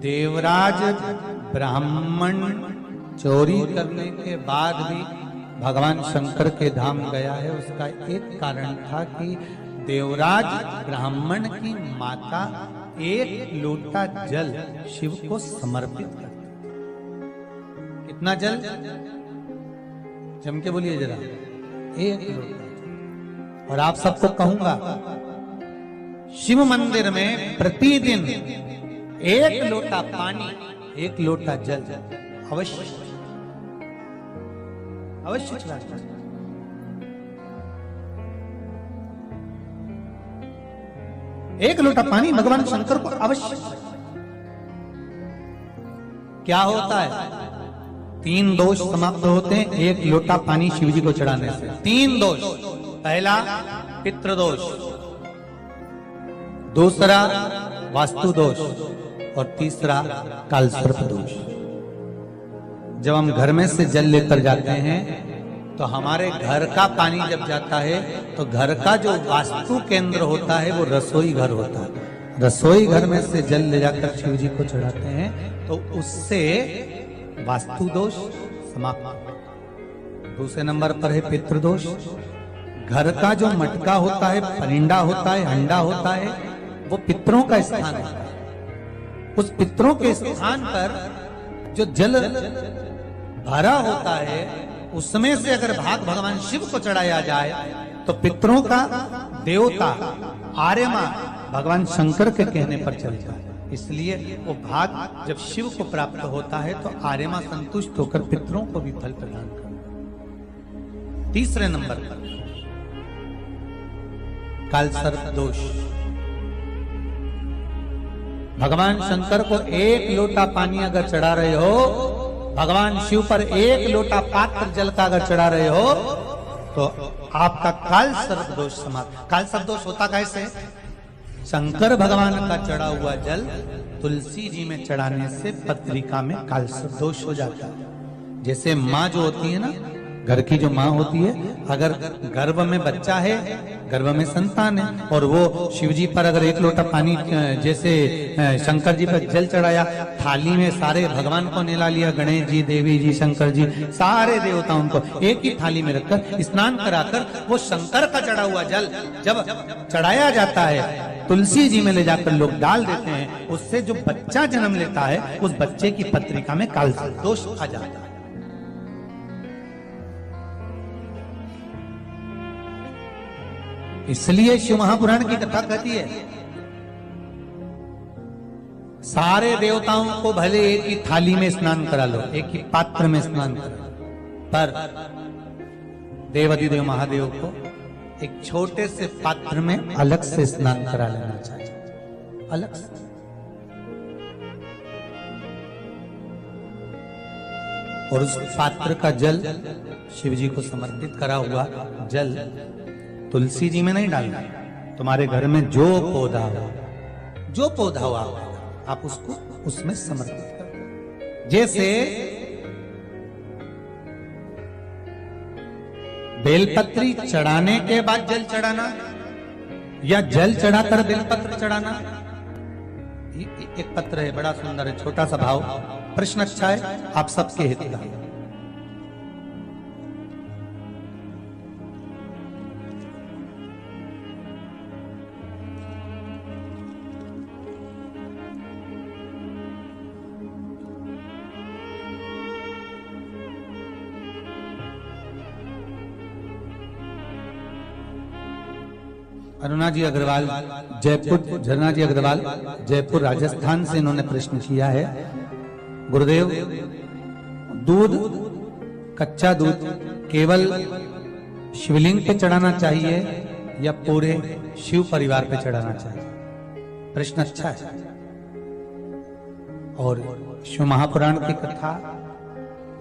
देवराज ब्राह्मण चोरी करने के बाद भी भगवान शंकर के धाम गया है, उसका एक कारण था कि देवराज ब्राह्मण की माता एक लोटा जल शिव को समर्पित करती। कितना जल? जम के बोलिए जरा। एक लोटा। और आप सबको कहूंगा, शिव मंदिर में प्रतिदिन एक लोटा पानी, एक लोटा जल अवश्य अवश्य चढ़ाना। एक लोटा पानी भगवान शंकर को अवश्य। क्या होता है? 3 दोष समाप्त होते हैं एक लोटा पानी शिव जी को चढ़ाने से। 3 दोष। पहला पितृदोष, दूसरा वास्तु दोष और तीसरा कालसर्प दोष। जब हम घर में से जल लेकर जाते हैं तो हमारे घर का पानी जब जाता है तो घर का जो वास्तु केंद्र होता है वो रसोई घर होता है। रसोई घर में से जल ले जाकर शिव जी को चढ़ाते हैं तो उससे वास्तु दोष समाप्त। दूसरे नंबर पर है पितृदोष। घर का जो मटका होता है, परिंडा होता है, हंडा होता है, वो पितरों का स्थान होता है। उस पितरों के स्थान पर जो जल भरा होता है उसमें से अगर भाग भगवान शिव को चढ़ाया जाए तो पितरों का देवता आर्यमा भगवान शंकर के कहने पर चल जाए। इसलिए वो भाग जब शिव को प्राप्त होता है तो आर्यमा संतुष्ट होकर पितरों को भी फल प्रदान करता है। तीसरे नंबर पर कालसर्प दोष। भगवान शंकर को एक लोटा पानी अगर चढ़ा रहे हो, भगवान शिव पर एक लोटा पात्र जल का अगर चढ़ा रहे हो तो आपका कालसर्प दोष समाप्त। कालसर्प दोष होता कैसे? शंकर भगवान का चढ़ा हुआ जल तुलसी जी में चढ़ाने से पत्रिका में कालसर्प दोष हो जाता है। जैसे माँ जो होती है ना, घर की जो माँ होती है, अगर गर्भ में बच्चा है, गर्भ में संतान है और वो शिव जी पर अगर एक लोटा पानी जैसे शंकर जी पर जल चढ़ाया, थाली में सारे भगवान को निला लिया, गणेश जी, देवी जी, शंकर जी, सारे देवताओं को एक ही थाली में रखकर स्नान कराकर वो शंकर का चढ़ा हुआ जल जब चढ़ाया जाता है तुलसी जी में ले जाकर लोग डाल देते हैं, उससे जो बच्चा जन्म लेता है उस बच्चे की पत्रिका में कालसर्प दोष आ जाता है। इसलिए शिव महापुराण की कथा कहती है सारे देवताओं को भले एक ही थाली में स्नान करा लो, एक ही पात्र में स्नान करा, पर देवाधिदेव महादेव को एक छोटे से पात्र में अलग से स्नान करा लेना चाहिए, अलग से। और उस पात्र का जल शिव जी को समर्पित करा हुआ जल तुलसी जी में नहीं डालना। तुम्हारे घर में जो पौधा हो आप उसको उसमें समर्पित करो। जैसे बेलपत्री चढ़ाने के बाद जल चढ़ाना या जल चढ़ाकर बेलपत्र चढ़ाना। एक पत्र है, बड़ा सुंदर है, छोटा सा भाव, प्रश्न अच्छा है, आप सबके हित का। अरुणा जी अग्रवाल जयपुर, झरना जी अग्रवाल जयपुर राजस्थान से इन्होंने प्रश्न किया है, गुरुदेव दूध, कच्चा दूध केवल शिवलिंग पे चढ़ाना चाहिए या पूरे शिव परिवार पे चढ़ाना चाहिए? प्रश्न अच्छा है। और शिव महापुराण की कथा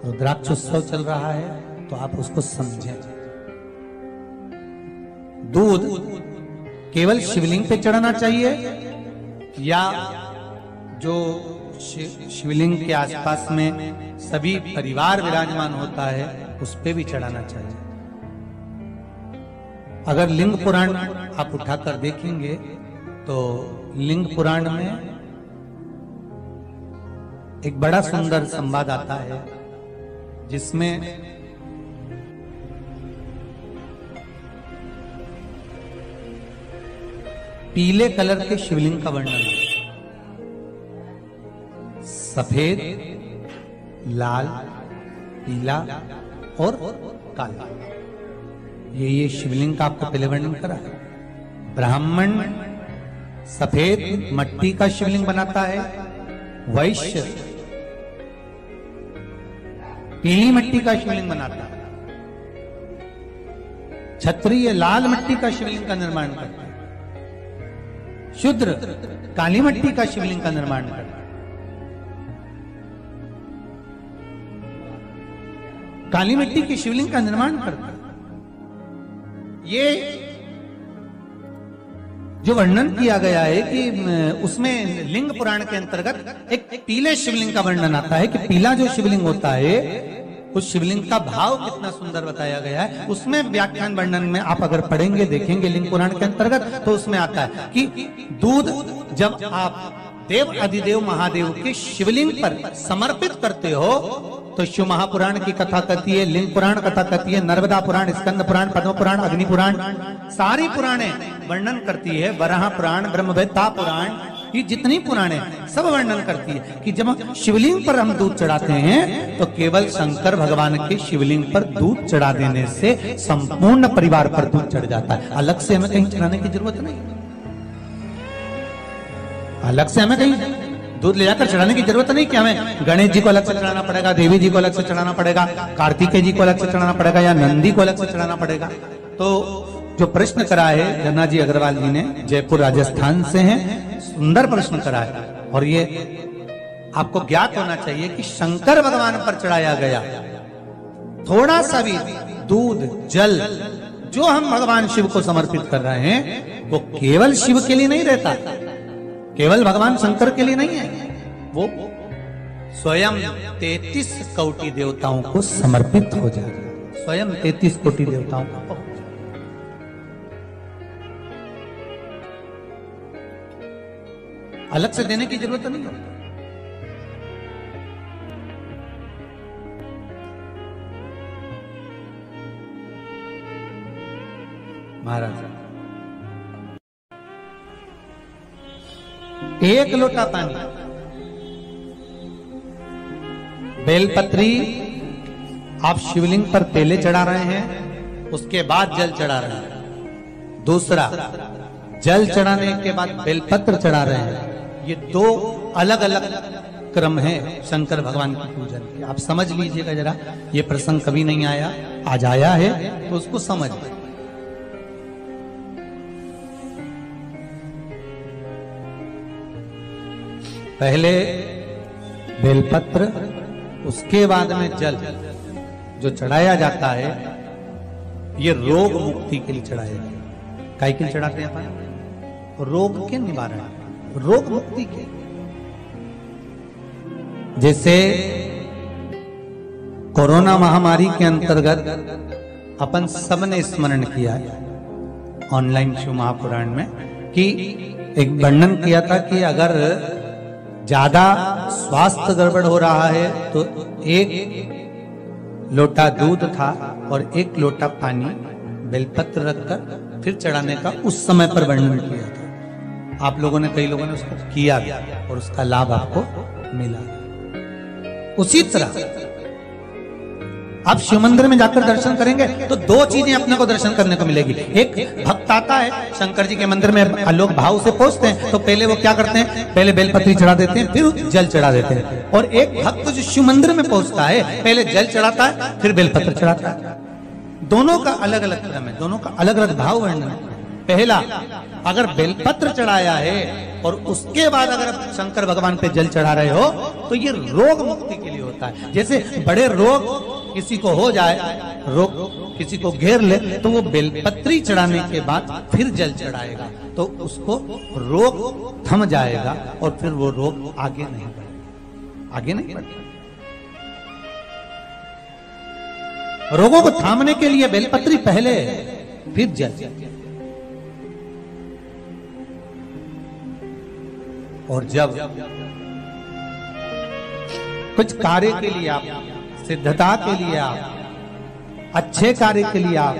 रुद्राक्ष उत्सव चल रहा है तो आप उसको समझें। दूध केवल शिवलिंग पे चढ़ाना चाहिए या जो शिवलिंग के आसपास में सभी परिवार विराजमान होता है उस पे भी चढ़ाना चाहिए? अगर लिंग पुराण आप उठाकर देखेंगे तो लिंग पुराण में एक बड़ा सुंदर संवाद आता है जिसमें पीले कलर के शिवलिंग का वर्णन है। सफेद, लाल, पीला और काला, ये शिवलिंग का आपको पहले वर्णन करा है। ब्राह्मण सफेद मट्टी का शिवलिंग बनाता है, वैश्य पीली मिट्टी का शिवलिंग बनाता है, क्षत्रिय लाल मिट्टी का शिवलिंग का निर्माण करता है, शूद्र काली मिट्टी का शिवलिंग का निर्माण करता है। काली मिट्टी के शिवलिंग का निर्माण करता है। ये जो वर्णन किया गया है कि उसमें लिंग पुराण के अंतर्गत एक पीले शिवलिंग का वर्णन आता है कि पीला जो शिवलिंग होता है उस शिवलिंग का भाव कितना सुंदर बताया गया है। उसमें व्याख्यान वर्णन में आप अगर पढ़ेंगे देखेंगे लिंग पुराण के अंतर्गत तो उसमें आता है कि दूध जब आप देव अधिदेव महादेव के शिवलिंग पर समर्पित करते हो तो शिव महापुराण की कथा कहती है, लिंग पुराण कथा कहती है, नर्मदा पुराण, स्कंद पुराण, पद्म पुराण, अग्नि पुराण, सारी पुराणे वर्णन करती है। वराह पुराण, ब्रह्मवेत्ता पुराण, ये जितनी पुराणे सब वर्णन करती है कि जब शिवलिंग पर हम दूध चढ़ाते हैं तो केवल शंकर भगवान के शिवलिंग पर दूध चढ़ा देने से संपूर्ण परिवार पर दूध चढ़ जाता है। अलग से हमें कहीं चढ़ाने की जरूरत नहीं, अलग से हमें कहीं दूध ले जाकर चढ़ाने की जरूरत नहीं कि हमें गणेश जी को अलग से चढ़ाना पड़ेगा, देवी जी को अलग से चढ़ाना पड़ेगा, कार्तिकेय जी को अलग से चढ़ाना पड़ेगा या नंदी को अलग से चढ़ाना पड़ेगा। तो जो प्रश्न करा है धन्ना जी अग्रवाल जी ने, जयपुर राजस्थान से हैं, सुंदर प्रश्न करा है। और ये आपको ज्ञात होना चाहिए कि शंकर भगवान पर चढ़ाया गया थोड़ा सा भी दूध जल जो हम भगवान शिव को समर्पित कर रहे हैं वो केवल शिव के लिए नहीं रहता, केवल भगवान शंकर के लिए नहीं है, वो स्वयं 33 कोटि देवताओं को समर्पित हो जाए, स्वयं 33 कोटि देवताओं को। अलग से देने की जरूरत नहीं होती। महाराज एक लोटा पानी, बेलपत्री आप शिवलिंग पर पहले चढ़ा रहे हैं, उसके बाद जल चढ़ा रहे हैं। दूसरा, जल चढ़ाने के बाद बेलपत्र चढ़ा रहे हैं। ये दो अलग अलग क्रम है शंकर भगवान की पूजन के। आप समझ लीजिएगा जरा, ये प्रसंग कभी नहीं आया, आज आया है तो उसको समझ। पहले बेलपत्र, उसके बाद में जल जो चढ़ाया जाता है ये रोग मुक्ति के लिए चढ़ाया जाता है। काहे के लिए चढ़ाते हैं अपन? रोग के निवारण, रोग मुक्ति के। जैसे कोरोना महामारी के अंतर्गत अपन सबने स्मरण किया ऑनलाइन शिव महापुराण में कि एक वर्णन किया था कि अगर ज्यादा स्वास्थ्य गड़बड़ हो रहा है तो एक लोटा दूध था और एक लोटा पानी बेलपत्र रखकर फिर चढ़ाने का उस समय पर वर्णन किया था। आप लोगों ने, कई लोगों ने उसको किया और उसका लाभ आपको मिला। उसी तरह आप शिव मंदिर में जाकर दर्शन करेंगे तो दो चीजें अपने को दर्शन करने को मिलेगी। एक भक्त आता है शंकर जी के मंदिर में, लोग भाव से पहुंचते हैं तो पहले वो क्या करते हैं, पहले बेलपत्री चढ़ा देते हैं फिर जल चढ़ा देते हैं। और एक भक्त जो शिव मंदिर में पहुंचता है पहले जल चढ़ाता है फिर बेलपत्र चढ़ाता है। दोनों का अलग अलग क्रम है, दोनों का अलग अलग भाव वर्णन है। पहला, अगर बेलपत्र चढ़ाया है और उसके बाद अगर शंकर भगवान पे जल चढ़ा रहे हो तो ये रोग मुक्ति के लिए होता है। जैसे बड़े रोग किसी को हो जाए, रोग किसी को घेर ले तो वो बेलपत्री चढ़ाने के बाद फिर जल चढ़ाएगा तो उसको रोग थम जाएगा और फिर वो रोग आगे नहीं बढ़ेगा, आगे नहीं बढ़ेगा। रोगों को थामने के लिए बेलपत्री पहले फिर जल। और जब कुछ कार्य के लिए आप, सिद्धता के लिए आप, अच्छे कार्य के लिए आप,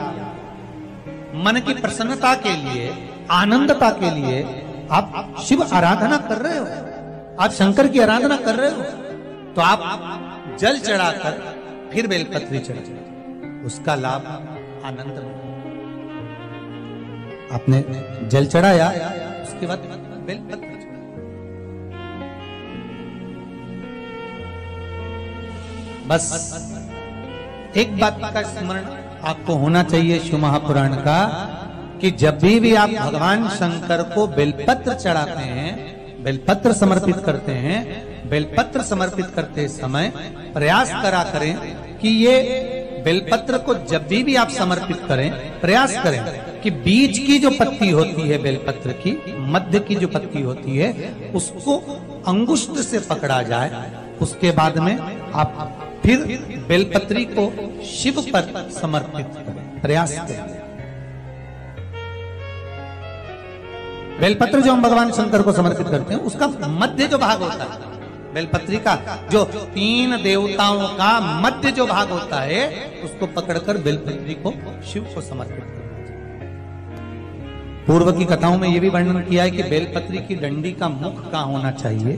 मन की प्रसन्नता के लिए, आनंदता के लिए आप शिव आराधना कर रहे हो, आप शंकर की आराधना कर रहे हो, तो आप जल चढ़ाकर फिर बेलपत्री चढ़ाओ, उसका लाभ आनंद में। आपने जल चढ़ाया, उसके बाद बेलपत्री चढ़ाई। बस एक बात का स्मरण आपको होना चाहिए शिव महापुराण का, कि जब भी आप भगवान शंकर को बेलपत्र चढ़ाते हैं, बेलपत्र समर्पित करते हैं, बेलपत्र समर्पित करते समय प्रयास करा करें कि ये बेलपत्र को जब भी आप समर्पित करें, प्रयास करें कि बीच की जो पत्ती होती है बेलपत्र की, मध्य की जो पत्ती होती है, उसको अंगुष्ठ से पकड़ा जाए। उसके बाद में आप फिर बेलपत्री को शिव पर समर्पित करें, प्रयास करें। बेलपत्र जो हम भगवान शंकर को समर्पित करते हैं, उसका मध्य जो भाग होता है, बेलपत्री का जो 3 देवताओं का मध्य जो भाग होता है, उसको पकड़कर बेलपत्री को शिव को समर्पित करना चाहिए। पूर्व की कथाओं में यह भी वर्णन किया है कि बेलपत्री की डंडी का मुख कहां होना चाहिए।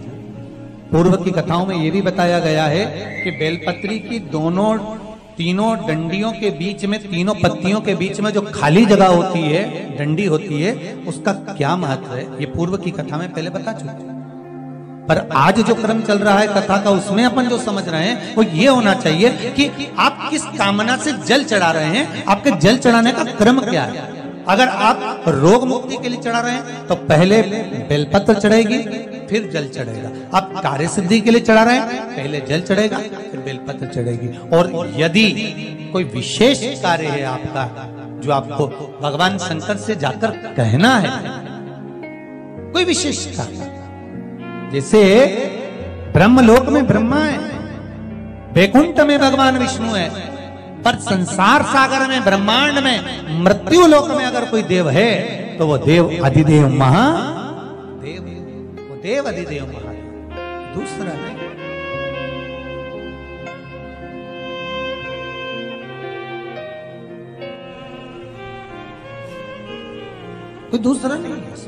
पूर्व की कथाओं में यह भी बताया गया है कि बेलपत्री की तीनों डंडियों के बीच में, तीनों पत्तियों के बीच में जो खाली जगह होती है, डंडी होती है, उसका क्या महत्व है, ये पूर्व की कथा में पहले बता चुके। पर आज जो क्रम चल रहा है कथा का, उसमें अपन जो समझ रहे हैं वो ये होना चाहिए कि आप किस कामना से जल चढ़ा रहे हैं, आपके जल चढ़ाने का क्रम क्या है। अगर आप रोग मुक्ति के लिए चढ़ा रहे हैं तो पहले बेलपत्र चढ़ेगी, फिर जल चढ़ेगा। आप कार्य सिद्धि के लिए चढ़ा रहे हैं, पहले जल चढ़ेगा, फिर बेलपत्र चढ़ेगी। और यदि कोई विशेष कार्य है आपका, जो आपको भगवान शंकर से जाकर कहना है, कोई विशेष कार्य, जैसे ब्रह्मलोक में ब्रह्मा है, वैकुंठ में भगवान विष्णु है, पर संसार सागर में, ब्रह्मांड में, मृत्यु लोक में अगर कोई देव है तो वो देव अधिदेव महादेव, वो देव अधिदेव महादेव, दूसरा नहीं। कोई दूसरा नहीं है।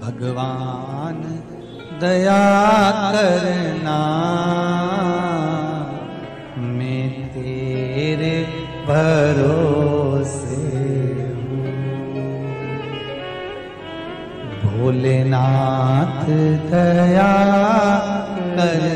भगवान दया करना, मैं तेरे भरोसे हूँ। भोलेनाथ दया करना,